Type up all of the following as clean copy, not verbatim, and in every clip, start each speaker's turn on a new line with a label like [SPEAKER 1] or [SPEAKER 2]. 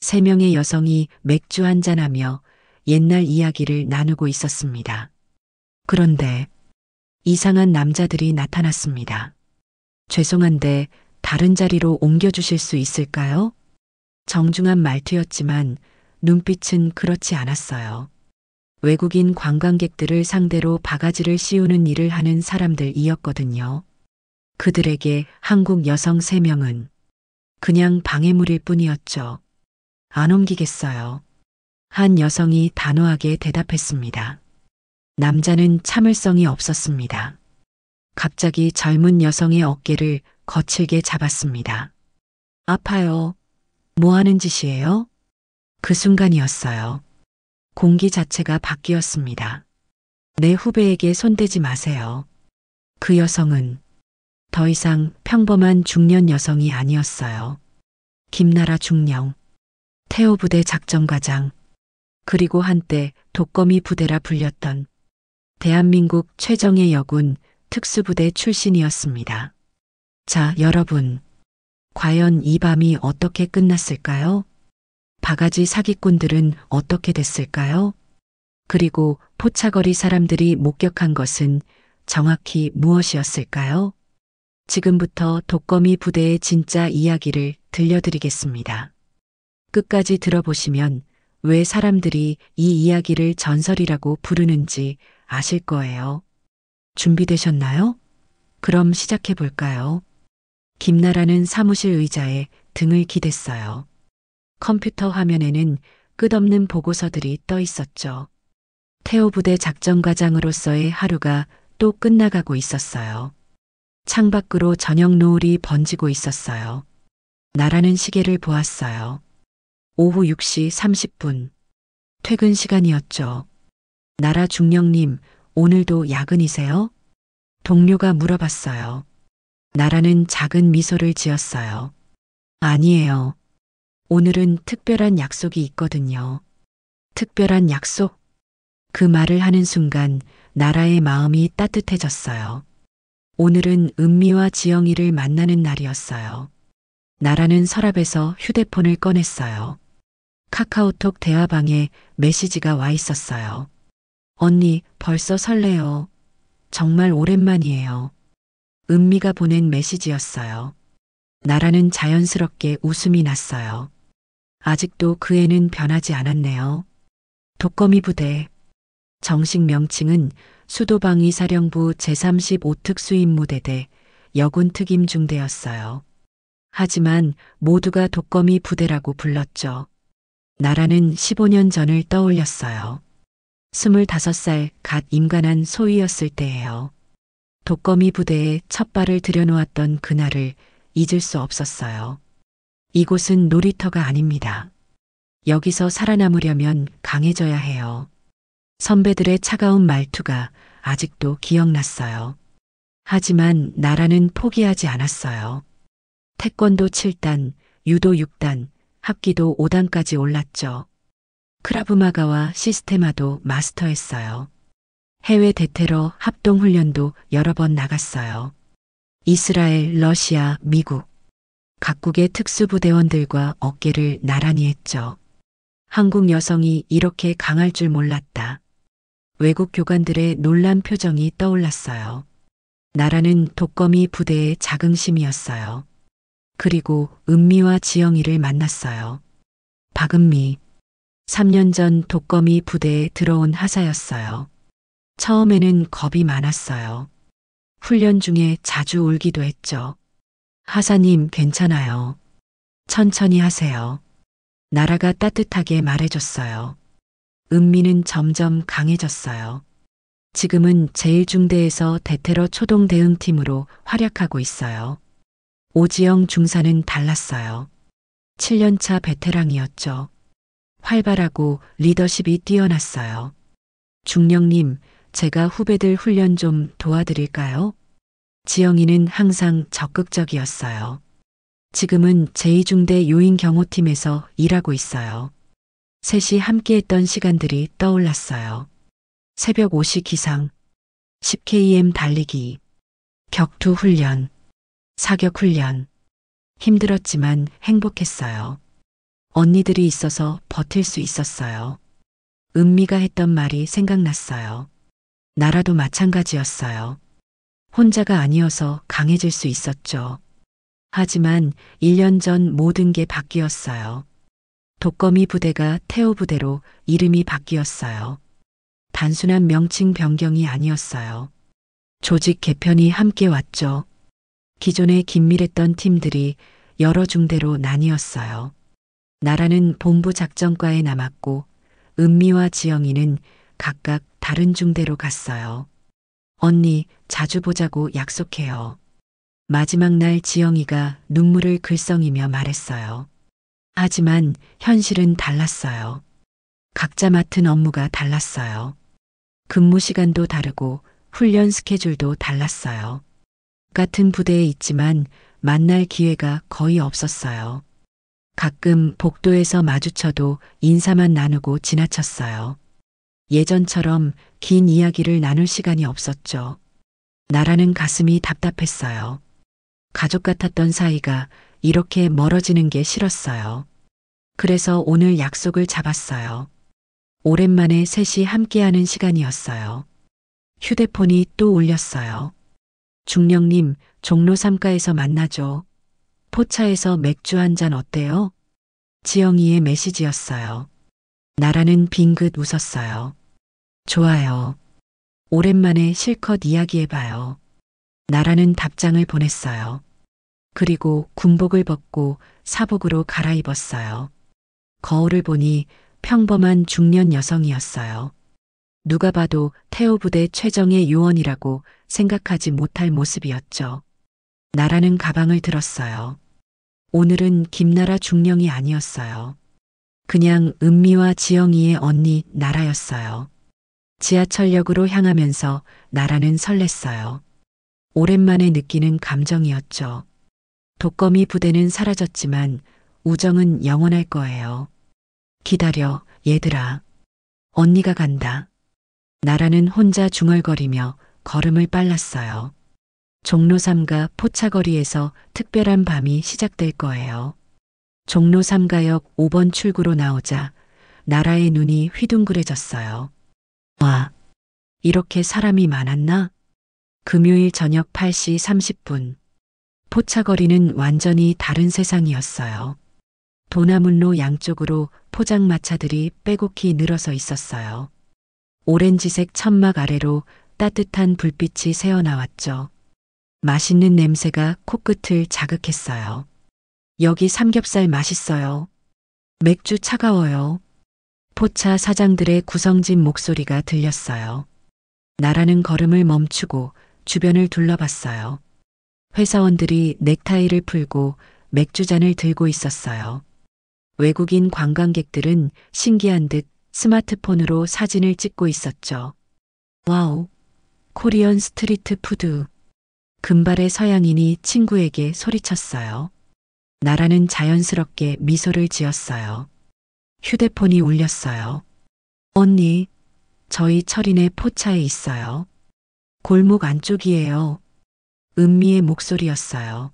[SPEAKER 1] 세 명의 여성이 맥주 한잔하며 옛날 이야기를 나누고 있었습니다. 그런데 이상한 남자들이 나타났습니다. 죄송한데 다른 자리로 옮겨주실 수 있을까요? 정중한 말투였지만 눈빛은 그렇지 않았어요. 외국인 관광객들을 상대로 바가지를 씌우는 일을 하는 사람들이었거든요. 그들에게 한국 여성 3명은 그냥 방해물일 뿐이었죠. 안 옮기겠어요. 한 여성이 단호하게 대답했습니다. 남자는 참을성이 없었습니다. 갑자기 젊은 여성의 어깨를 거칠게 잡았습니다. 아파요. 뭐 하는 짓이에요? 그 순간이었어요. 공기 자체가 바뀌었습니다. 내 후배에게 손대지 마세요. 그 여성은 더 이상 평범한 중년 여성이 아니었어요. 김나라 중령, 태호 부대 작전과장, 그리고 한때 독거미 부대라 불렸던 대한민국 최정예 여군 특수부대 출신이었습니다. 자, 여러분. 과연 이 밤이 어떻게 끝났을까요? 바가지 사기꾼들은 어떻게 됐을까요? 그리고 포차거리 사람들이 목격한 것은 정확히 무엇이었을까요? 지금부터 독거미 부대의 진짜 이야기를 들려드리겠습니다. 끝까지 들어보시면 왜 사람들이 이 이야기를 전설이라고 부르는지 아실 거예요. 준비되셨나요? 그럼 시작해 볼까요? 김나라는 사무실 의자에 등을 기댔어요. 컴퓨터 화면에는 끝없는 보고서들이 떠 있었죠. 태호 부대 작전과장으로서의 하루가 또 끝나가고 있었어요. 창밖으로 저녁 노을이 번지고 있었어요. 나라는 시계를 보았어요. 오후 6시 30분. 퇴근 시간이었죠. 나라 중령님, 오늘도 야근이세요? 동료가 물어봤어요. 나라는 작은 미소를 지었어요. 아니에요. 오늘은 특별한 약속이 있거든요. 특별한 약속? 그 말을 하는 순간 나라의 마음이 따뜻해졌어요. 오늘은 은미와 지영이를 만나는 날이었어요. 나라는 서랍에서 휴대폰을 꺼냈어요. 카카오톡 대화방에 메시지가 와 있었어요. 언니, 벌써 설레요. 정말 오랜만이에요. 은미가 보낸 메시지였어요. 나라는 자연스럽게 웃음이 났어요. 아직도 그 애는 변하지 않았네요. 독거미 부대. 정식 명칭은 수도방위사령부 제35특수임무대대 여군특임중대였어요. 하지만 모두가 독거미 부대라고 불렀죠. 나라는 15년 전을 떠올렸어요. 25살 갓 임관한 소위였을 때예요. 독거미 부대에 첫 발을 들여놓았던 그날을 잊을 수 없었어요. 이곳은 놀이터가 아닙니다. 여기서 살아남으려면 강해져야 해요. 선배들의 차가운 말투가 아직도 기억났어요. 하지만 나라는 포기하지 않았어요. 태권도 7단, 유도 6단, 합기도 5단까지 올랐죠. 크라브마가와 시스테마도 마스터했어요. 해외 대테러 합동훈련도 여러 번 나갔어요. 이스라엘, 러시아, 미국. 각국의 특수부대원들과 어깨를 나란히 했죠. 한국 여성이 이렇게 강할 줄 몰랐다. 외국 교관들의 놀란 표정이 떠올랐어요. 나라는 독거미 부대의 자긍심이었어요. 그리고 은미와 지영이를 만났어요. 박은미. 3년 전 독거미 부대에 들어온 하사였어요. 처음에는 겁이 많았어요. 훈련 중에 자주 울기도 했죠. 하사님, 괜찮아요. 천천히 하세요. 나라가 따뜻하게 말해줬어요. 은미는 점점 강해졌어요. 지금은 제1중대에서 대테러 초동 대응팀으로 활약하고 있어요. 오지영 중사는 달랐어요. 7년차 베테랑이었죠. 활발하고 리더십이 뛰어났어요. 중령님, 제가 후배들 훈련 좀 도와드릴까요? 지영이는 항상 적극적이었어요. 지금은 제2중대 요인경호팀에서 일하고 있어요. 셋이 함께했던 시간들이 떠올랐어요. 새벽 5시 기상, 10km 달리기, 격투 훈련, 사격 훈련. 힘들었지만 행복했어요. 언니들이 있어서 버틸 수 있었어요. 은미가 했던 말이 생각났어요. 나라도 마찬가지였어요. 혼자가 아니어서 강해질 수 있었죠. 하지만 1년 전 모든 게 바뀌었어요. 독거미 부대가 태호 부대로 이름이 바뀌었어요. 단순한 명칭 변경이 아니었어요. 조직 개편이 함께 왔죠. 기존에 긴밀했던 팀들이 여러 중대로 나뉘었어요. 나라는 본부 작전과에 남았고 은미와 지영이는 각각 다른 중대로 갔어요. 언니, 자주 보자고 약속해요. 마지막 날 지영이가 눈물을 글썽이며 말했어요. 하지만 현실은 달랐어요. 각자 맡은 업무가 달랐어요. 근무 시간도 다르고 훈련 스케줄도 달랐어요. 같은 부대에 있지만 만날 기회가 거의 없었어요. 가끔 복도에서 마주쳐도 인사만 나누고 지나쳤어요. 예전처럼 긴 이야기를 나눌 시간이 없었죠. 나라는 가슴이 답답했어요. 가족 같았던 사이가 이렇게 멀어지는 게 싫었어요. 그래서 오늘 약속을 잡았어요. 오랜만에 셋이 함께하는 시간이었어요. 휴대폰이 또 울렸어요. 중령님, 종로 3가에서 만나죠. 포차에서 맥주 한 잔 어때요? 지영이의 메시지였어요. 나라는 빙긋 웃었어요. 좋아요. 오랜만에 실컷 이야기해봐요. 나라는 답장을 보냈어요. 그리고 군복을 벗고 사복으로 갈아입었어요. 거울을 보니 평범한 중년 여성이었어요. 누가 봐도 태호 부대 최정의 요원이라고 생각하지 못할 모습이었죠. 나라는 가방을 들었어요. 오늘은 김나라 중령이 아니었어요. 그냥 은미와 지영이의 언니 나라였어요. 지하철역으로 향하면서 나라는 설렜어요. 오랜만에 느끼는 감정이었죠. 독거미 부대는 사라졌지만 우정은 영원할 거예요. 기다려, 얘들아. 언니가 간다. 나라는 혼자 중얼거리며 걸음을 빨랐어요. 종로 3가 포차거리에서 특별한 밤이 시작될 거예요. 종로 3가역 5번 출구로 나오자 나라의 눈이 휘둥그레졌어요. 와, 이렇게 사람이 많았나? 금요일 저녁 8시 30분. 포차거리는 완전히 다른 세상이었어요. 도나문로 양쪽으로 포장마차들이 빼곡히 늘어서 있었어요. 오렌지색 천막 아래로 따뜻한 불빛이 새어나왔죠. 맛있는 냄새가 코끝을 자극했어요. 여기 삼겹살 맛있어요. 맥주 차가워요. 포차 사장들의 구성진 목소리가 들렸어요. 나라는 걸음을 멈추고 주변을 둘러봤어요. 회사원들이 넥타이를 풀고 맥주잔을 들고 있었어요. 외국인 관광객들은 신기한 듯 스마트폰으로 사진을 찍고 있었죠. 와우, 코리안 스트리트 푸드. 금발의 서양인이 친구에게 소리쳤어요. 나라는 자연스럽게 미소를 지었어요. 휴대폰이 울렸어요. 언니, 저희 철인의 포차에 있어요. 골목 안쪽이에요. 은미의 목소리였어요.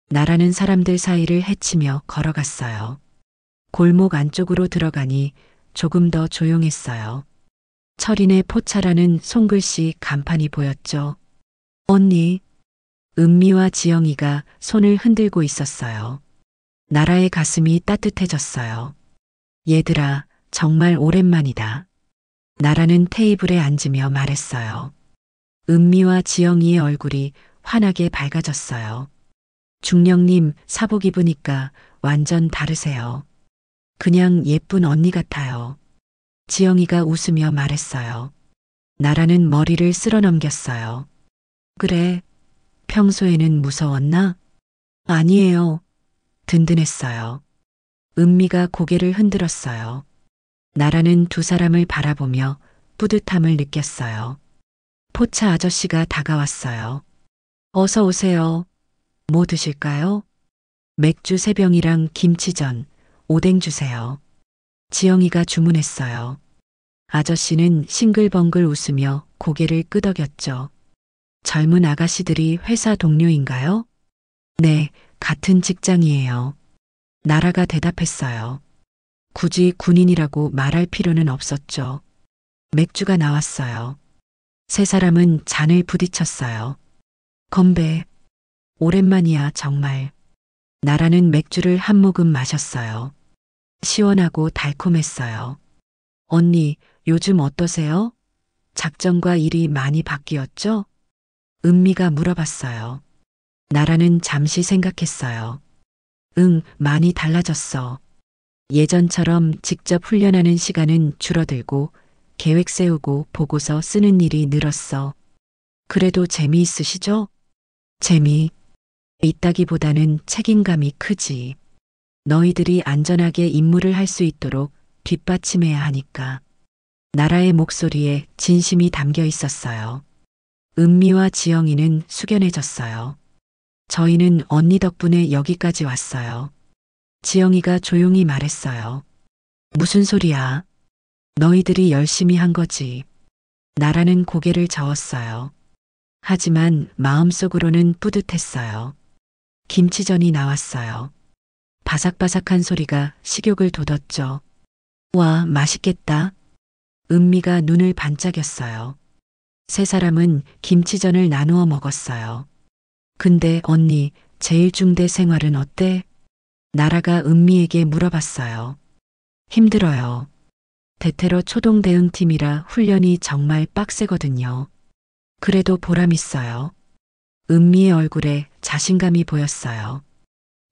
[SPEAKER 1] 나라는 사람들 사이를 헤치며 걸어갔어요. 골목 안쪽으로 들어가니 조금 더 조용했어요. 철인의 포차라는 손글씨 간판이 보였죠. 언니, 은미와 지영이가 손을 흔들고 있었어요. 나라의 가슴이 따뜻해졌어요. 얘들아, 정말 오랜만이다. 나라는 테이블에 앉으며 말했어요. 은미와 지영이의 얼굴이 환하게 밝아졌어요. 중령님, 사복 입으니까 완전 다르세요. 그냥 예쁜 언니 같아요. 지영이가 웃으며 말했어요. 나라는 머리를 쓸어넘겼어요. 그래, 평소에는 무서웠나? 아니에요. 든든했어요. 은미가 고개를 흔들었어요. 나라는 두 사람을 바라보며 뿌듯함을 느꼈어요. 포차 아저씨가 다가왔어요. 어서 오세요. 뭐 드실까요? 맥주 3병이랑 김치전, 오뎅 주세요. 지영이가 주문했어요. 아저씨는 싱글벙글 웃으며 고개를 끄덕였죠. 젊은 아가씨들이 회사 동료인가요? 네, 같은 직장이에요. 나라가 대답했어요. 굳이 군인이라고 말할 필요는 없었죠. 맥주가 나왔어요. 세 사람은 잔을 부딪혔어요. 건배. 오랜만이야, 정말. 나라는 맥주를 한 모금 마셨어요. 시원하고 달콤했어요. 언니, 요즘 어떠세요? 작전과 일이 많이 바뀌었죠? 은미가 물어봤어요. 나라는 잠시 생각했어요. 응, 많이 달라졌어. 예전처럼 직접 훈련하는 시간은 줄어들고 계획 세우고 보고서 쓰는 일이 늘었어. 그래도 재미있으시죠? 재미 있다기보다는 책임감이 크지. 너희들이 안전하게 임무를 할 수 있도록 뒷받침해야 하니까. 나라의 목소리에 진심이 담겨 있었어요. 은미와 지영이는 숙연해졌어요. 저희는 언니 덕분에 여기까지 왔어요. 지영이가 조용히 말했어요. 무슨 소리야? 너희들이 열심히 한 거지. 나라는 고개를 저었어요. 하지만 마음속으로는 뿌듯했어요. 김치전이 나왔어요. 바삭바삭한 소리가 식욕을 돋웠죠. 와, 맛있겠다. 은미가 눈을 반짝였어요. 세 사람은 김치전을 나누어 먹었어요. 근데 언니, 제1중대 생활은 어때? 나라가 은미에게 물어봤어요. 힘들어요. 대테러 초동 대응팀이라 훈련이 정말 빡세거든요. 그래도 보람 있어요. 은미의 얼굴에 자신감이 보였어요.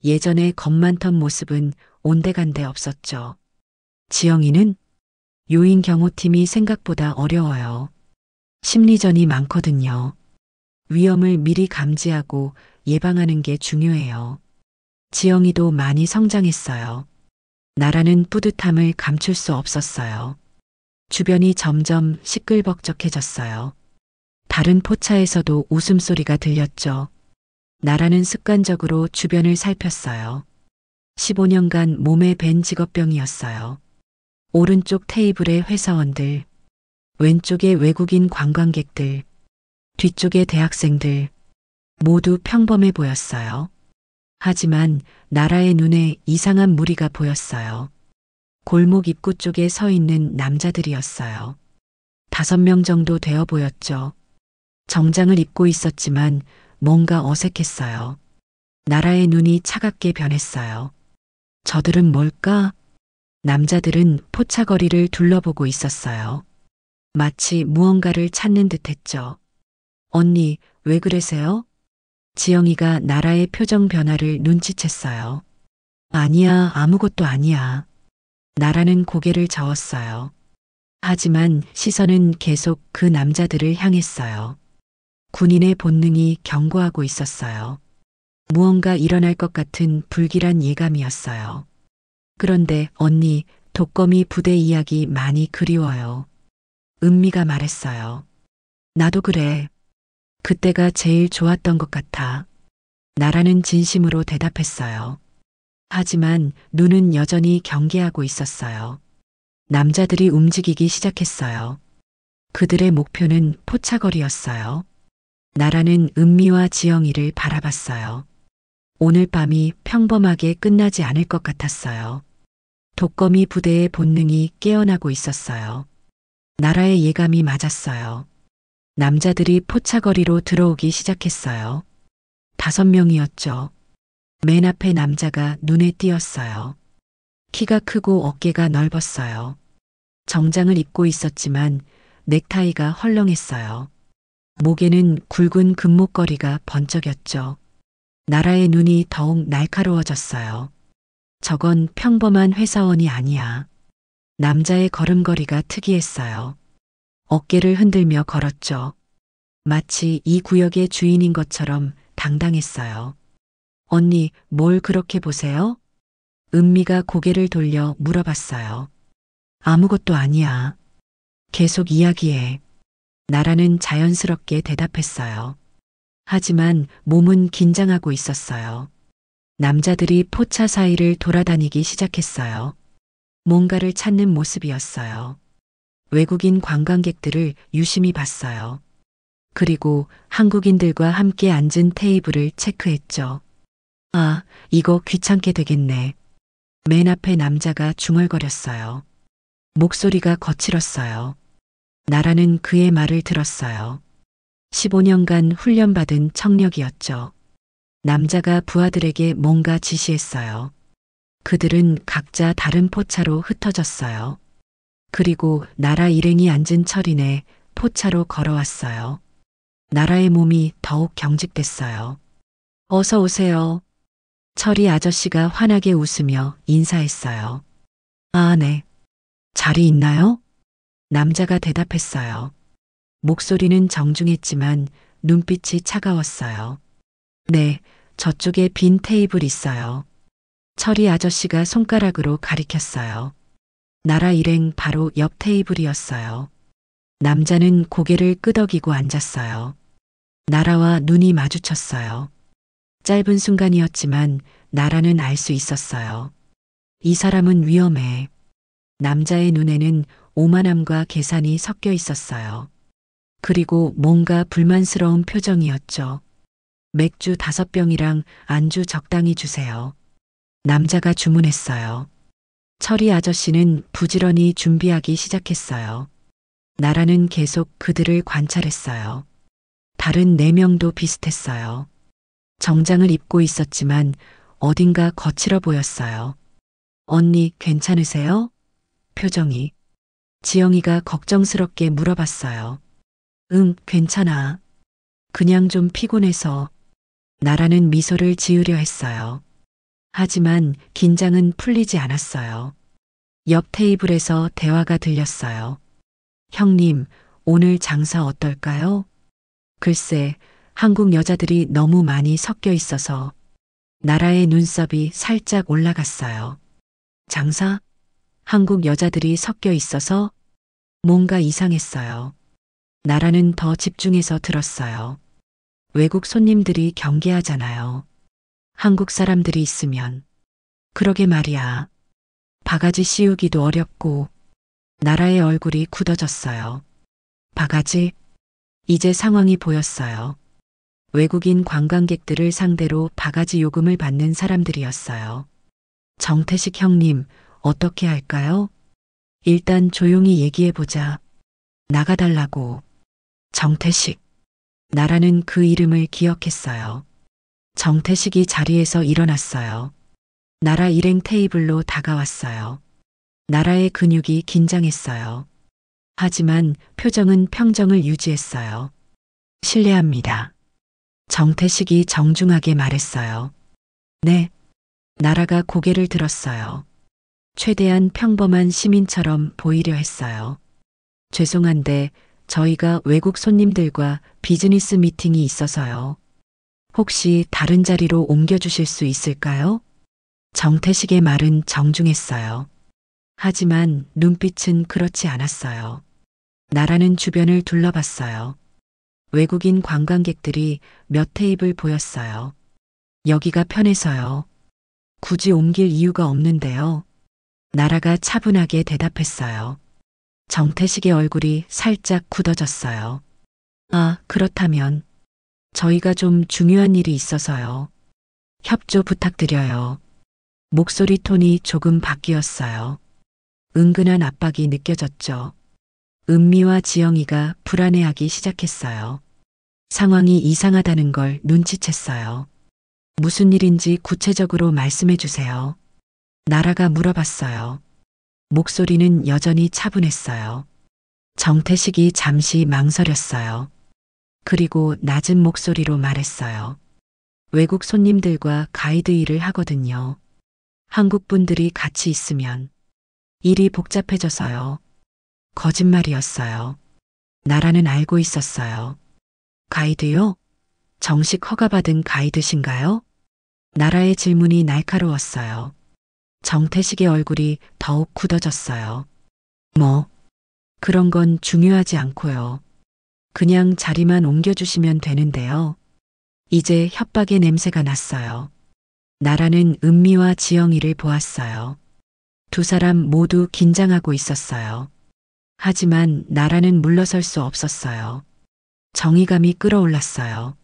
[SPEAKER 1] 예전에 겁 많던 모습은 온데간데 없었죠. 지영이는 요인 경호팀이 생각보다 어려워요. 심리전이 많거든요. 위험을 미리 감지하고 예방하는 게 중요해요. 지영이도 많이 성장했어요. 나라는 뿌듯함을 감출 수 없었어요. 주변이 점점 시끌벅적해졌어요. 다른 포차에서도 웃음소리가 들렸죠. 나라는 습관적으로 주변을 살폈어요. 15년간 몸에 밴 직업병이었어요. 오른쪽 테이블의 회사원들, 왼쪽에 외국인 관광객들, 뒤쪽에 대학생들, 모두 평범해 보였어요. 하지만 나라의 눈에 이상한 무리가 보였어요. 골목 입구 쪽에 서 있는 남자들이었어요. 5명 정도 되어 보였죠. 정장을 입고 있었지만 뭔가 어색했어요. 나라의 눈이 차갑게 변했어요. 저들은 뭘까? 남자들은 포차거리를 둘러보고 있었어요. 마치 무언가를 찾는 듯했죠. 언니, 왜 그러세요? 지영이가 나라의 표정 변화를 눈치챘어요. 아니야, 아무것도 아니야. 나라는 고개를 저었어요. 하지만 시선은 계속 그 남자들을 향했어요. 군인의 본능이 경고하고 있었어요. 무언가 일어날 것 같은 불길한 예감이었어요. 그런데 언니, 독거미 부대 이야기 많이 그리워요. 은미가 말했어요. 나도 그래. 그때가 제일 좋았던 것 같아. 나라는 진심으로 대답했어요. 하지만 눈은 여전히 경계하고 있었어요. 남자들이 움직이기 시작했어요. 그들의 목표는 포차거리였어요. 나라는 은미와 지영이를 바라봤어요. 오늘 밤이 평범하게 끝나지 않을 것 같았어요. 독거미 부대의 본능이 깨어나고 있었어요. 나라의 예감이 맞았어요. 남자들이 포차거리로 들어오기 시작했어요. 5명이었죠. 맨 앞에 남자가 눈에 띄었어요. 키가 크고 어깨가 넓었어요. 정장을 입고 있었지만 넥타이가 헐렁했어요. 목에는 굵은 금목걸이가 번쩍였죠. 나라의 눈이 더욱 날카로워졌어요. 저건 평범한 회사원이 아니야. 남자의 걸음걸이가 특이했어요. 어깨를 흔들며 걸었죠. 마치 이 구역의 주인인 것처럼 당당했어요. 언니, 뭘 그렇게 보세요? 은미가 고개를 돌려 물어봤어요. 아무것도 아니야. 계속 이야기해. 나라는 자연스럽게 대답했어요. 하지만 몸은 긴장하고 있었어요. 남자들이 포차 사이를 돌아다니기 시작했어요. 뭔가를 찾는 모습이었어요. 외국인 관광객들을 유심히 봤어요. 그리고 한국인들과 함께 앉은 테이블을 체크했죠. 아, 이거 귀찮게 되겠네. 맨 앞에 남자가 중얼거렸어요. 목소리가 거칠었어요. 나라는 그의 말을 들었어요. 15년간 훈련받은 청력이었죠. 남자가 부하들에게 뭔가 지시했어요. 그들은 각자 다른 포차로 흩어졌어요. 그리고 나라 일행이 앉은 철인에 포차로 걸어왔어요. 나라의 몸이 더욱 경직됐어요. 어서 오세요. 철이 아저씨가 환하게 웃으며 인사했어요. 아, 네. 자리 있나요? 남자가 대답했어요. 목소리는 정중했지만 눈빛이 차가웠어요. 네, 저쪽에 빈 테이블 있어요. 철이 아저씨가 손가락으로 가리켰어요. 나라 일행 바로 옆 테이블이었어요. 남자는 고개를 끄덕이고 앉았어요. 나라와 눈이 마주쳤어요. 짧은 순간이었지만 나라는 알 수 있었어요. 이 사람은 위험해. 남자의 눈에는 오만함과 계산이 섞여 있었어요. 그리고 뭔가 불만스러운 표정이었죠. 맥주 5병이랑 안주 적당히 주세요. 남자가 주문했어요. 철이 아저씨는 부지런히 준비하기 시작했어요. 나라는 계속 그들을 관찰했어요. 다른 4명도 비슷했어요. 정장을 입고 있었지만 어딘가 거칠어 보였어요. 언니 괜찮으세요? 표정이. 지영이가 걱정스럽게 물어봤어요. 응, 괜찮아. 그냥 좀 피곤해서. 나라는 미소를 지으려 했어요. 하지만 긴장은 풀리지 않았어요. 옆 테이블에서 대화가 들렸어요. 형님, 오늘 장사 어떨까요? 글쎄, 한국 여자들이 너무 많이 섞여 있어서 나라의 눈썹이 살짝 올라갔어요. 장사? 한국 여자들이 섞여 있어서 뭔가 이상했어요. 나라는 더 집중해서 들었어요. 외국 손님들이 경계하잖아요. 한국 사람들이 있으면. 그러게 말이야. 바가지 씌우기도 어렵고 나라의 얼굴이 굳어졌어요. 바가지? 이제 상황이 보였어요. 외국인 관광객들을 상대로 바가지 요금을 받는 사람들이었어요. 정태식 형님, 어떻게 할까요? 일단 조용히 얘기해보자. 나가달라고. 정태식. 나라는 그 이름을 기억했어요. 정태식이 자리에서 일어났어요. 나라 일행 테이블로 다가왔어요. 나라의 근육이 긴장했어요. 하지만 표정은 평정을 유지했어요. 실례합니다. 정태식이 정중하게 말했어요. 네. 나라가 고개를 들었어요. 최대한 평범한 시민처럼 보이려 했어요. 죄송한데 저희가 외국 손님들과 비즈니스 미팅이 있어서요. 혹시 다른 자리로 옮겨주실 수 있을까요? 정태식의 말은 정중했어요. 하지만 눈빛은 그렇지 않았어요. 나라는 주변을 둘러봤어요. 외국인 관광객들이 몇 테이블 보였어요. 여기가 편해서요. 굳이 옮길 이유가 없는데요. 나라가 차분하게 대답했어요. 정태식의 얼굴이 살짝 굳어졌어요. 아, 그렇다면 저희가 좀 중요한 일이 있어서요. 협조 부탁드려요. 목소리 톤이 조금 바뀌었어요. 은근한 압박이 느껴졌죠. 은미와 지영이가 불안해하기 시작했어요. 상황이 이상하다는 걸 눈치챘어요. 무슨 일인지 구체적으로 말씀해 주세요. 나라가 물어봤어요. 목소리는 여전히 차분했어요. 정태식이 잠시 망설였어요. 그리고 낮은 목소리로 말했어요. 외국 손님들과 가이드 일을 하거든요. 한국 분들이 같이 있으면 일이 복잡해져서요. 거짓말이었어요. 나라는 알고 있었어요. 가이드요? 정식 허가받은 가이드신가요? 나라의 질문이 날카로웠어요. 정태식의 얼굴이 더욱 굳어졌어요. 뭐, 그런 건 중요하지 않고요. 그냥 자리만 옮겨주시면 되는데요. 이제 협박의 냄새가 났어요. 나라는 은미와 지영이를 보았어요. 두 사람 모두 긴장하고 있었어요. 하지만 나라는 물러설 수 없었어요. 정의감이 끌어올랐어요.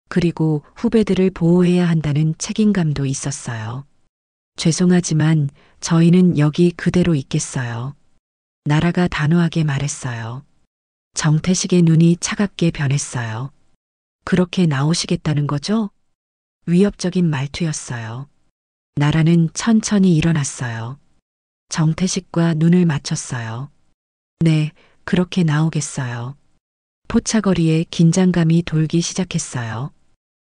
[SPEAKER 1] 그리고 후배들을 보호해야 한다는 책임감도 있었어요. 죄송하지만 저희는 여기 그대로 있겠어요. 나라가 단호하게 말했어요. 정태식의 눈이 차갑게 변했어요. 그렇게 나오시겠다는 거죠? 위협적인 말투였어요. 나라는 천천히 일어났어요. 정태식과 눈을 맞췄어요. 네, 그렇게 나오겠어요. 포차거리에 긴장감이 돌기 시작했어요.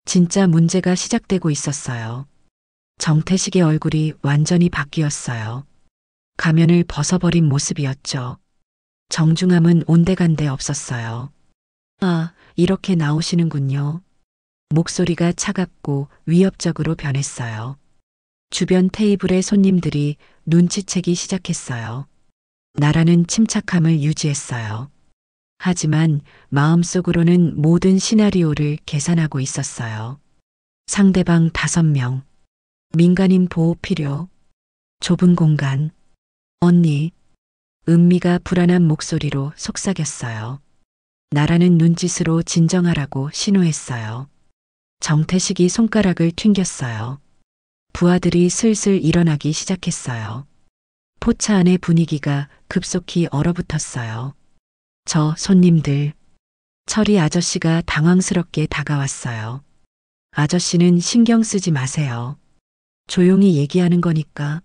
[SPEAKER 1] 진짜 문제가 시작되고 있었어요. 정태식의 얼굴이 완전히 바뀌었어요. 가면을 벗어버린 모습이었죠. 정중함은 온데간데 없었어요. 아, 이렇게 나오시는군요. 목소리가 차갑고 위협적으로 변했어요. 주변 테이블의 손님들이 눈치채기 시작했어요. 나라는 침착함을 유지했어요. 하지만 마음속으로는 모든 시나리오를 계산하고 있었어요. 상대방 5명, 민간인 보호 필요, 좁은 공간, 언니, 은미가 불안한 목소리로 속삭였어요. 나라는 눈짓으로 진정하라고 신호했어요. 정태식이 손가락을 튕겼어요. 부하들이 슬슬 일어나기 시작했어요. 포차 안의 분위기가 급속히 얼어붙었어요. 저 손님들. 철이 아저씨가 당황스럽게 다가왔어요. 아저씨는 신경 쓰지 마세요. 조용히 얘기하는 거니까.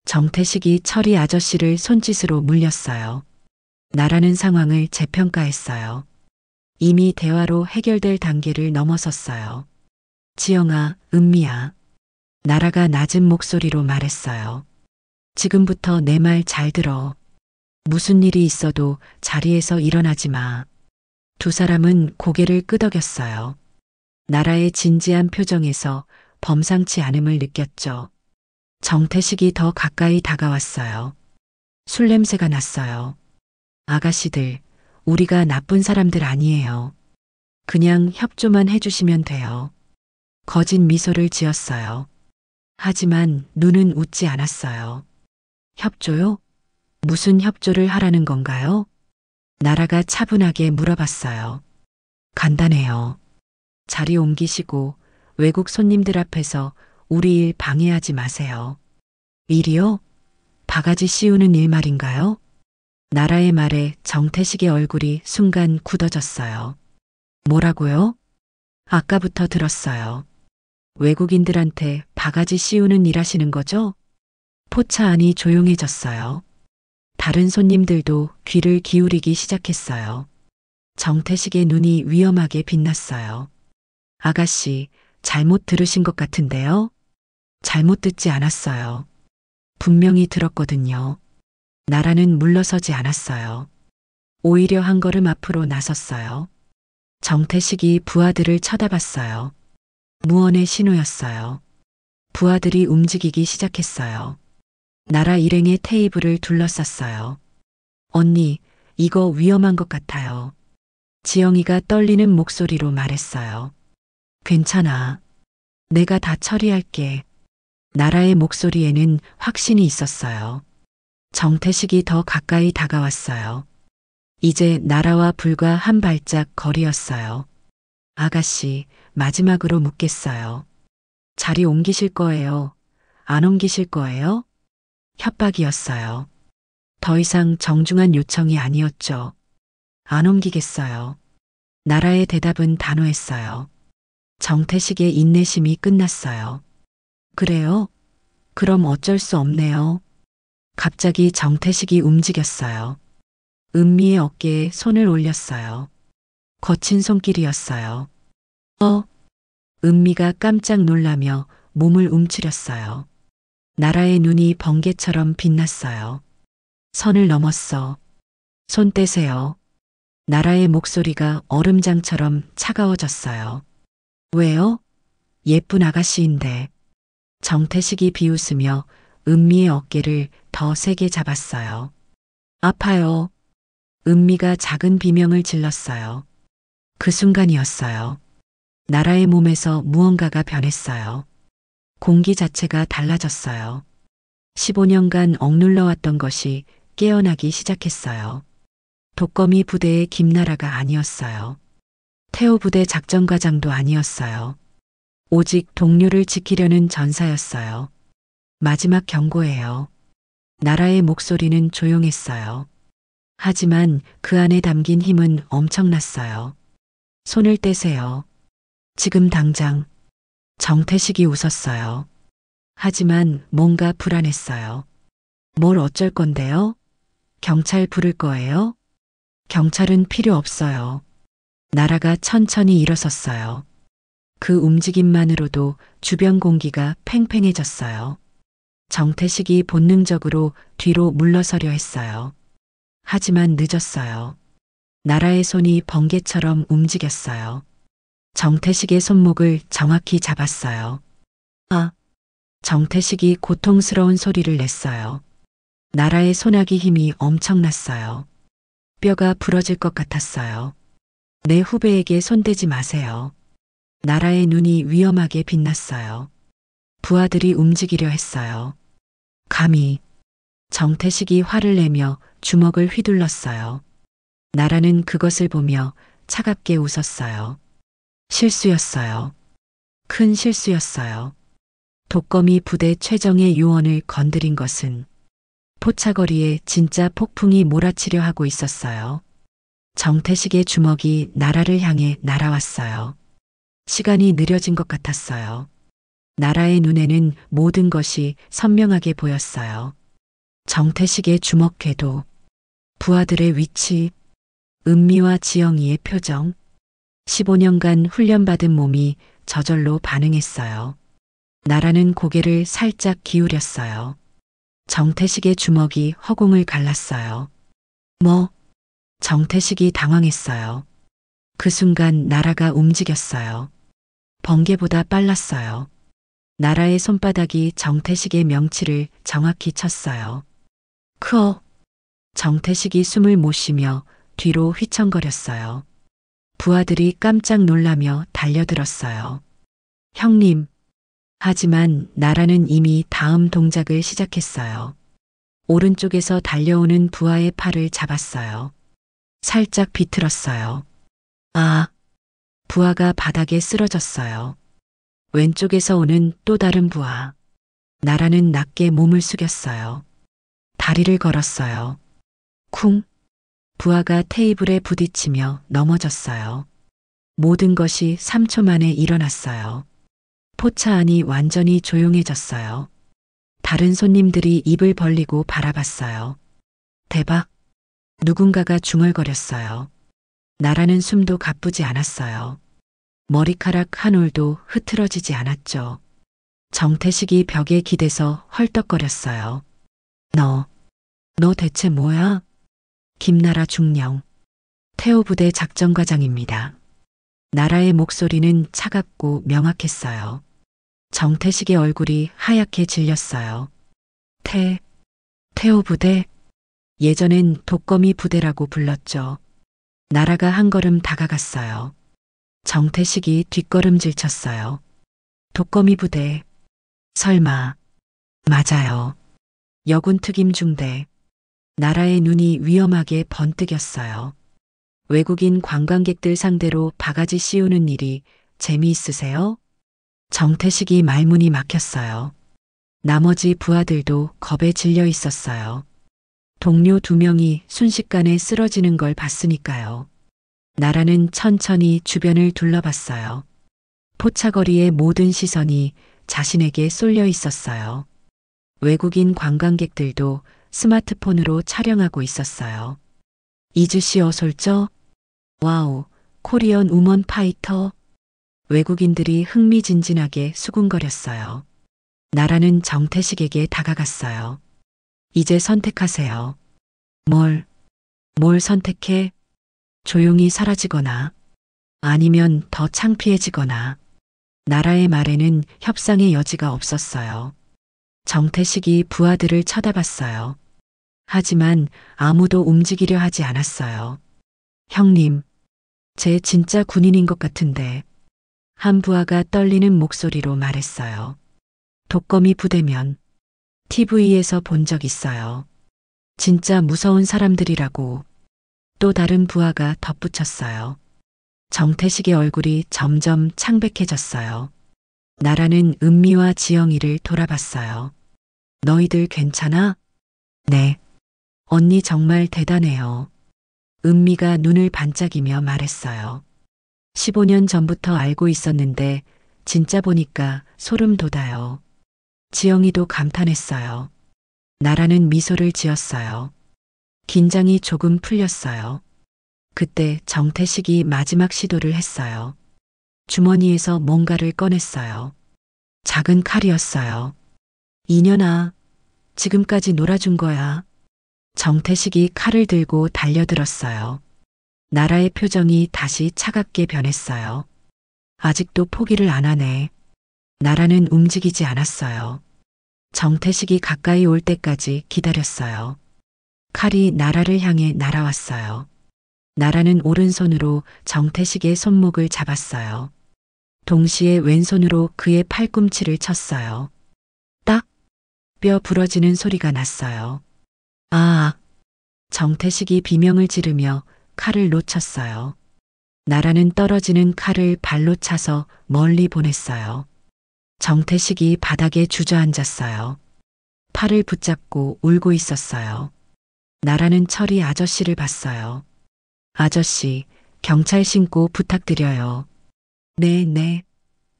[SPEAKER 1] 정태식이 철이 아저씨를 손짓으로 물렸어요. 나라는 상황을 재평가했어요. 이미 대화로 해결될 단계를 넘어섰어요. 지영아, 은미야. 나라가 낮은 목소리로 말했어요. 지금부터 내 말 잘 들어. 무슨 일이 있어도 자리에서 일어나지 마. 두 사람은 고개를 끄덕였어요. 나라의 진지한 표정에서 범상치 않음을 느꼈죠. 정태식이 더 가까이 다가왔어요. 술 냄새가 났어요. 아가씨들, 우리가 나쁜 사람들 아니에요. 그냥 협조만 해주시면 돼요. 거짓 미소를 지었어요. 하지만 눈은 웃지 않았어요. 협조요? 무슨 협조를 하라는 건가요? 나라가 차분하게 물어봤어요. 간단해요. 자리 옮기시고 외국 손님들 앞에서 우리 일 방해하지 마세요. 일이요? 바가지 씌우는 일 말인가요? 나라의 말에 정태식의 얼굴이 순간 굳어졌어요. 뭐라고요? 아까부터 들었어요. 외국인들한테 바가지 씌우는 일 하시는 거죠? 포차 안이 조용해졌어요. 다른 손님들도 귀를 기울이기 시작했어요. 정태식의 눈이 위험하게 빛났어요. 아가씨, 잘못 들으신 것 같은데요? 잘못 듣지 않았어요. 분명히 들었거든요. 나라는 물러서지 않았어요. 오히려 한 걸음 앞으로 나섰어요. 정태식이 부하들을 쳐다봤어요. 무언의 신호였어요. 부하들이 움직이기 시작했어요. 나라 일행의 테이블을 둘러쌌어요. 언니, 이거 위험한 것 같아요. 지영이가 떨리는 목소리로 말했어요. 괜찮아. 내가 다 처리할게. 나라의 목소리에는 확신이 있었어요. 정태식이 더 가까이 다가왔어요. 이제 나라와 불과 한 발짝 거리였어요. 아가씨, 마지막으로 묻겠어요. 자리 옮기실 거예요? 안 옮기실 거예요? 협박이었어요. 더 이상 정중한 요청이 아니었죠. 안 옮기겠어요. 나라의 대답은 단호했어요. 정태식의 인내심이 끝났어요. 그래요? 그럼 어쩔 수 없네요. 갑자기 정태식이 움직였어요. 은미의 어깨에 손을 올렸어요. 거친 손길이었어요. 은미가 깜짝 놀라며 몸을 움츠렸어요. 나라의 눈이 번개처럼 빛났어요. 선을 넘었어. 손 떼세요. 나라의 목소리가 얼음장처럼 차가워졌어요. 왜요? 예쁜 아가씨인데. 정태식이 비웃으며 은미의 어깨를 더 세게 잡았어요. 아파요. 은미가 작은 비명을 질렀어요. 그 순간이었어요. 나라의 몸에서 무언가가 변했어요. 공기 자체가 달라졌어요. 15년간 억눌러왔던 것이 깨어나기 시작했어요. 독거미 부대의 김나라가 아니었어요. 태호 부대 작전과장도 아니었어요. 오직 동료를 지키려는 전사였어요. 마지막 경고예요. 나라의 목소리는 조용했어요. 하지만 그 안에 담긴 힘은 엄청났어요. 손을 떼세요. 지금 당장. 정태식이 웃었어요. 하지만 뭔가 불안했어요. 뭘 어쩔 건데요? 경찰 부를 거예요? 경찰은 필요 없어요. 나라가 천천히 일어섰어요. 그 움직임만으로도 주변 공기가 팽팽해졌어요. 정태식이 본능적으로 뒤로 물러서려 했어요. 하지만 늦었어요. 나라의 손이 번개처럼 움직였어요. 정태식의 손목을 정확히 잡았어요. 아! 정태식이 고통스러운 소리를 냈어요. 나라의 손아귀 힘이 엄청났어요. 뼈가 부러질 것 같았어요. 내 후배에게 손대지 마세요. 나라의 눈이 위험하게 빛났어요. 부하들이 움직이려 했어요. 감히. 정태식이 화를 내며 주먹을 휘둘렀어요. 나라는 그것을 보며 차갑게 웃었어요. 실수였어요. 큰 실수였어요. 독거미 부대 최정의 요원을 건드린 것은 포차거리에 진짜 폭풍이 몰아치려 하고 있었어요. 정태식의 주먹이 나라를 향해 날아왔어요. 시간이 느려진 것 같았어요. 나라의 눈에는 모든 것이 선명하게 보였어요. 정태식의 주먹 궤도, 부하들의 위치, 은미와 지영이의 표정, 15년간 훈련받은 몸이 저절로 반응했어요. 나라는 고개를 살짝 기울였어요. 정태식의 주먹이 허공을 갈랐어요. 뭐? 정태식이 당황했어요. 그 순간 나라가 움직였어요. 번개보다 빨랐어요. 나라의 손바닥이 정태식의 명치를 정확히 쳤어요. 크어! 정태식이 숨을 못 쉬며 뒤로 휘청거렸어요. 부하들이 깜짝 놀라며 달려들었어요. 형님! 하지만 나라는 이미 다음 동작을 시작했어요. 오른쪽에서 달려오는 부하의 팔을 잡았어요. 살짝 비틀었어요. 아! 부하가 바닥에 쓰러졌어요. 왼쪽에서 오는 또 다른 부하. 나라는 낮게 몸을 숙였어요. 다리를 걸었어요. 쿵! 부하가 테이블에 부딪히며 넘어졌어요. 모든 것이 3초 만에 일어났어요. 포차 안이 완전히 조용해졌어요. 다른 손님들이 입을 벌리고 바라봤어요. 대박! 누군가가 중얼거렸어요. 나라는 숨도 가쁘지 않았어요. 머리카락 한 올도 흐트러지지 않았죠. 정태식이 벽에 기대서 헐떡거렸어요. 너 대체 뭐야? 김나라 중령. 태호 부대 작전과장입니다. 나라의 목소리는 차갑고 명확했어요. 정태식의 얼굴이 하얗게 질렸어요. 태호 부대? 예전엔 독거미 부대라고 불렀죠. 나라가 한 걸음 다가갔어요. 정태식이 뒷걸음질 쳤어요. 독거미 부대. 설마. 맞아요. 여군 특임 중대. 나라의 눈이 위험하게 번뜩였어요. 외국인 관광객들 상대로 바가지 씌우는 일이 재미있으세요? 정태식이 말문이 막혔어요. 나머지 부하들도 겁에 질려 있었어요. 동료 2명이 순식간에 쓰러지는 걸 봤으니까요. 나라는 천천히 주변을 둘러봤어요. 포차거리의 모든 시선이 자신에게 쏠려 있었어요. 외국인 관광객들도 스마트폰으로 촬영하고 있었어요. 이주씨 어솔죠? 와우, 코리언 우먼 파이터. 외국인들이 흥미진진하게 수군거렸어요. 나라는 정태식에게 다가갔어요. 이제 선택하세요. 뭘 선택해? 조용히 사라지거나 아니면 더 창피해지거나. 나라의 말에는 협상의 여지가 없었어요. 정태식이 부하들을 쳐다봤어요. 하지만 아무도 움직이려 하지 않았어요. 형님, 제 진짜 군인인 것 같은데. 한 부하가 떨리는 목소리로 말했어요. 독거미 부대면 TV에서 본 적 있어요. 진짜 무서운 사람들이라고. 또 다른 부하가 덧붙였어요. 정태식의 얼굴이 점점 창백해졌어요. 나라는 은미와 지영이를 돌아봤어요. 너희들 괜찮아? 네. 언니 정말 대단해요. 은미가 눈을 반짝이며 말했어요. 15년 전부터 알고 있었는데 진짜 보니까 소름 돋아요. 지영이도 감탄했어요. 나라는 미소를 지었어요. 긴장이 조금 풀렸어요. 그때 정태식이 마지막 시도를 했어요. 주머니에서 뭔가를 꺼냈어요. 작은 칼이었어요. 이년아, 지금까지 놀아준 거야. 정태식이 칼을 들고 달려들었어요. 나라의 표정이 다시 차갑게 변했어요. 아직도 포기를 안 하네. 나라는 움직이지 않았어요. 정태식이 가까이 올 때까지 기다렸어요. 칼이 나라를 향해 날아왔어요. 나라는 오른손으로 정태식의 손목을 잡았어요. 동시에 왼손으로 그의 팔꿈치를 쳤어요. 딱! 뼈 부러지는 소리가 났어요. 아! 정태식이 비명을 지르며 칼을 놓쳤어요. 나라는 떨어지는 칼을 발로 차서 멀리 보냈어요. 정태식이 바닥에 주저앉았어요. 팔을 붙잡고 울고 있었어요. 나라는 철이 아저씨를 봤어요. 아저씨, 경찰 신고 부탁드려요. 네, 네.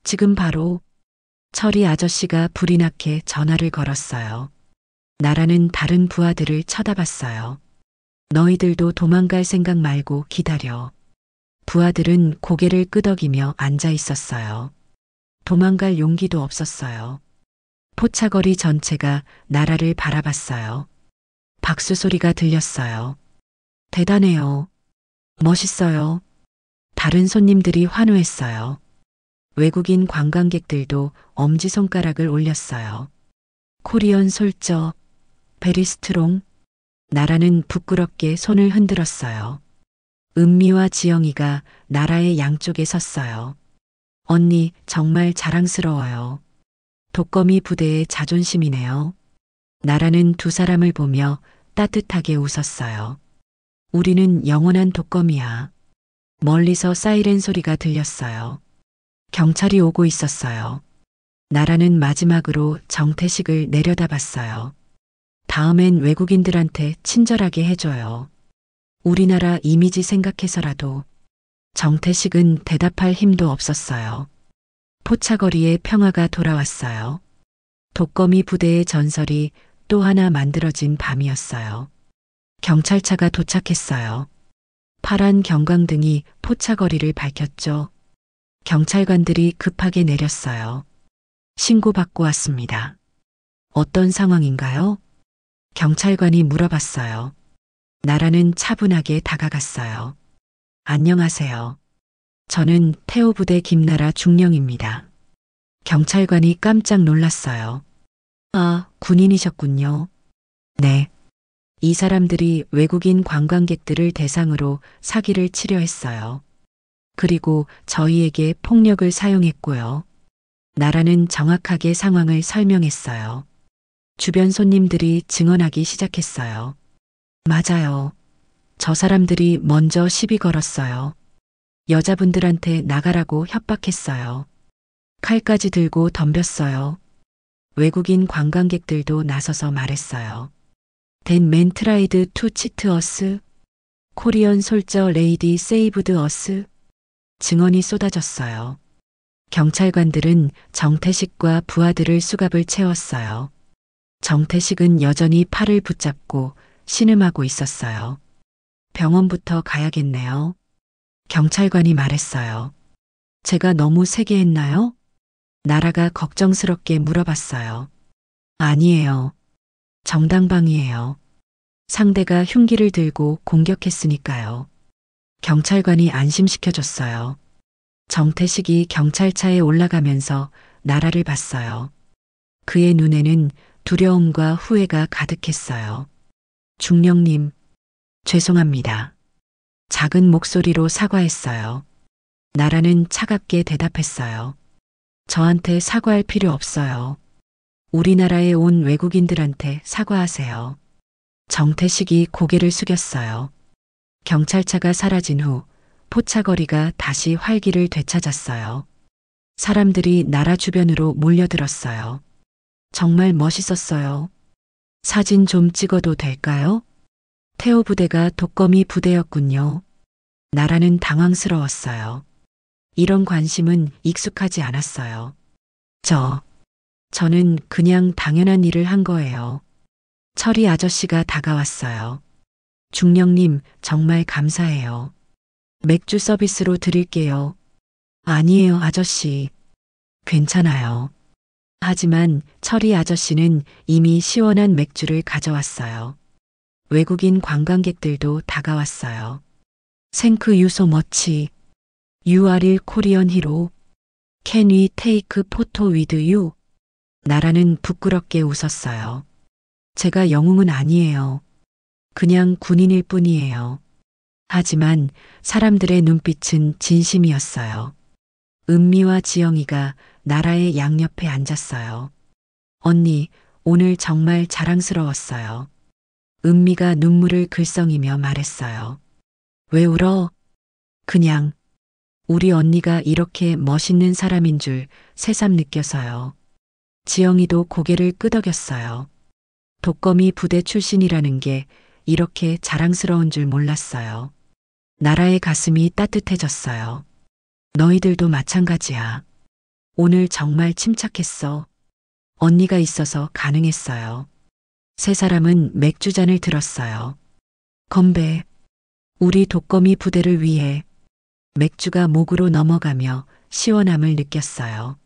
[SPEAKER 1] 지금 바로. 철이 아저씨가 불이 나게 전화를 걸었어요. 나라는 다른 부하들을 쳐다봤어요. 너희들도 도망갈 생각 말고 기다려. 부하들은 고개를 끄덕이며 앉아 있었어요. 도망갈 용기도 없었어요. 포차거리 전체가 나라를 바라봤어요. 박수 소리가 들렸어요. 대단해요. 멋있어요. 다른 손님들이 환호했어요. 외국인 관광객들도 엄지손가락을 올렸어요. 코리언 솔저, 베리스트롱. 나라는 부끄럽게 손을 흔들었어요. 은미와 지영이가 나라의 양쪽에 섰어요. 언니 정말 자랑스러워요. 독거미 부대의 자존심이네요. 나라는 두 사람을 보며 따뜻하게 웃었어요. 우리는 영원한 독거미야. 멀리서 사이렌 소리가 들렸어요. 경찰이 오고 있었어요. 나라는 마지막으로 정태식을 내려다봤어요. 다음엔 외국인들한테 친절하게 해줘요. 우리나라 이미지 생각해서라도. 정태식은 대답할 힘도 없었어요. 포차거리에 평화가 돌아왔어요. 독거미 부대의 전설이 또 하나 만들어진 밤이었어요. 경찰차가 도착했어요. 파란 경광등이 포차거리를 밝혔죠. 경찰관들이 급하게 내렸어요. 신고받고 왔습니다. 어떤 상황인가요? 경찰관이 물어봤어요. 나라는 차분하게 다가갔어요. 안녕하세요. 저는 태호부대 김나라 중령입니다. 경찰관이 깜짝 놀랐어요. 아, 군인이셨군요. 네. 이 사람들이 외국인 관광객들을 대상으로 사기를 치려 했어요. 그리고 저희에게 폭력을 사용했고요. 나라는 정확하게 상황을 설명했어요. 주변 손님들이 증언하기 시작했어요. 맞아요. 저 사람들이 먼저 시비 걸었어요. 여자분들한테 나가라고 협박했어요. 칼까지 들고 덤볐어요. 외국인 관광객들도 나서서 말했어요. That man tried to cheat us. 코리언 솔저 레이디 세이브드 어스. 증언이 쏟아졌어요. 경찰관들은 정태식과 부하들을 수갑을 채웠어요. 정태식은 여전히 팔을 붙잡고 신음하고 있었어요. 병원부터 가야겠네요. 경찰관이 말했어요. 제가 너무 세게 했나요? 나라가 걱정스럽게 물어봤어요. 아니에요. 정당방위예요. 상대가 흉기를 들고 공격했으니까요. 경찰관이 안심시켜줬어요. 정태식이 경찰차에 올라가면서 나라를 봤어요. 그의 눈에는 두려움과 후회가 가득했어요. 중령님, 죄송합니다. 작은 목소리로 사과했어요. 나라는 차갑게 대답했어요. 저한테 사과할 필요 없어요. 우리나라에 온 외국인들한테 사과하세요. 정태식이 고개를 숙였어요. 경찰차가 사라진 후 포차거리가 다시 활기를 되찾았어요. 사람들이 나라 주변으로 몰려들었어요. 정말 멋있었어요. 사진 좀 찍어도 될까요? 태호 부대가 독거미 부대였군요. 나라는 당황스러웠어요. 이런 관심은 익숙하지 않았어요. 저는 그냥 당연한 일을 한 거예요. 철이 아저씨가 다가왔어요. 중령님, 정말 감사해요. 맥주 서비스로 드릴게요. 아니에요, 아저씨. 괜찮아요. 하지만 철이 아저씨는 이미 시원한 맥주를 가져왔어요. 외국인 관광객들도 다가왔어요. 생크 유소 머치. You are a Korean hero. Can we take photo with you? 나라는 부끄럽게 웃었어요. 제가 영웅은 아니에요. 그냥 군인일 뿐이에요. 하지만 사람들의 눈빛은 진심이었어요. 은미와 지영이가 나라의 양옆에 앉았어요. 언니, 오늘 정말 자랑스러웠어요. 은미가 눈물을 글썽이며 말했어요. 왜 울어? 그냥 우리 언니가 이렇게 멋있는 사람인 줄 새삼 느껴서요. 지영이도 고개를 끄덕였어요. 독거미 부대 출신이라는 게 이렇게 자랑스러운 줄 몰랐어요. 나라의 가슴이 따뜻해졌어요. 너희들도 마찬가지야. 오늘 정말 침착했어. 언니가 있어서 가능했어요. 세 사람은 맥주잔을 들었어요. 건배. 우리 독거미 부대를 위해. 맥주가 목으로 넘어가며 시원함을 느꼈어요.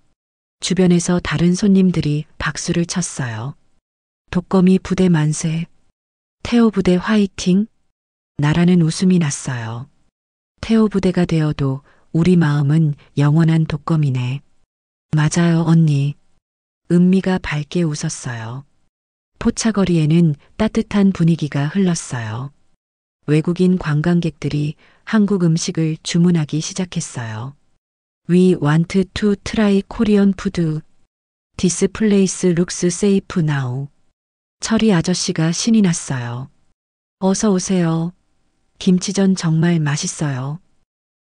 [SPEAKER 1] 주변에서 다른 손님들이 박수를 쳤어요. 독거미 부대 만세. 태호 부대 화이팅. 나라는 웃음이 났어요. 태호 부대가 되어도 우리 마음은 영원한 독거미네. 맞아요, 언니. 은미가 밝게 웃었어요. 포차거리에는 따뜻한 분위기가 흘렀어요. 외국인 관광객들이 한국 음식을 주문하기 시작했어요. We want to try Korean food. This place looks safe now. 철이 아저씨가 신이 났어요. 어서 오세요. 김치전 정말 맛있어요.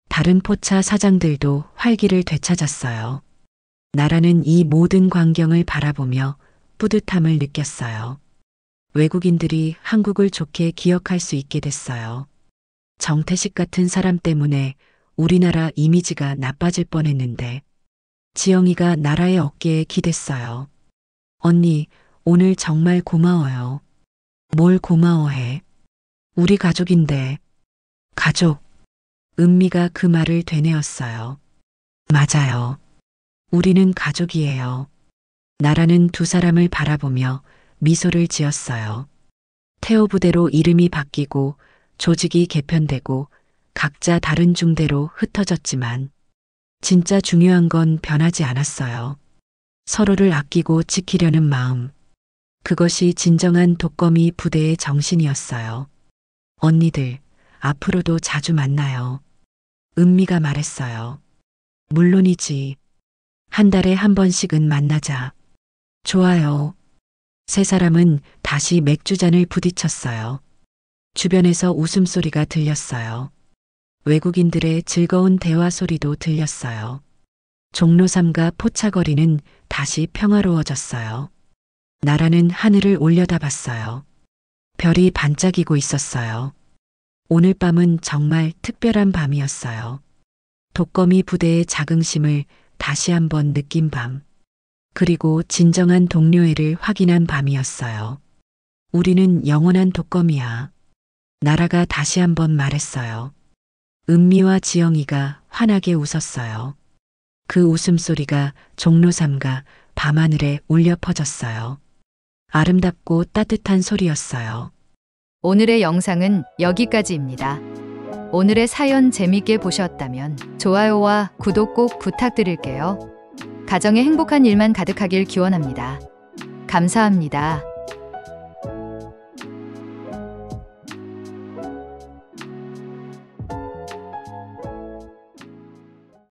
[SPEAKER 1] 다른 포차 사장들도 활기를 되찾았어요. 나라는 이 모든 광경을 바라보며 뿌듯함을 느꼈어요. 외국인들이 한국을 좋게 기억할 수 있게 됐어요. 정태식 같은 사람 때문에 우리나라 이미지가 나빠질 뻔했는데 지영이가 나라의 어깨에 기댔어요. 언니, 오늘 정말 고마워요. 뭘 고마워해? 우리 가족인데. 가족. 은미가 그 말을 되뇌었어요. 맞아요. 우리는 가족이에요. 나라는 두 사람을 바라보며 미소를 지었어요. 태호 부대로 이름이 바뀌고 조직이 개편되고 각자 다른 중대로 흩어졌지만 진짜 중요한 건 변하지 않았어요. 서로를 아끼고 지키려는 마음. 그것이 진정한 독거미 부대의 정신이었어요. 언니들, 앞으로도 자주 만나요. 은미가 말했어요. 물론이지. 한 달에 한 번씩은 만나자. 좋아요. 세 사람은 다시 맥주잔을 부딪혔어요. 주변에서 웃음소리가 들렸어요. 외국인들의 즐거운 대화 소리도 들렸어요. 종로 3가 포차거리는 다시 평화로워졌어요. 나라는 하늘을 올려다봤어요. 별이 반짝이고 있었어요. 오늘 밤은 정말 특별한 밤이었어요. 독거미 부대의 자긍심을 다시 한번 느낀 밤. 그리고 진정한 동료애를 확인한 밤이었어요. 우리는 영원한 독거미야. 나라가 다시 한번 말했어요. 은미와 지영이가 환하게 웃었어요. 그 웃음소리가 종로 3가 밤하늘에 울려 퍼졌어요. 아름답고 따뜻한 소리였어요.
[SPEAKER 2] 오늘의 영상은 여기까지입니다. 오늘의 사연 재밌게 보셨다면 좋아요와 구독 꼭 부탁드릴게요. 가정에 행복한 일만 가득하길 기원합니다. 감사합니다.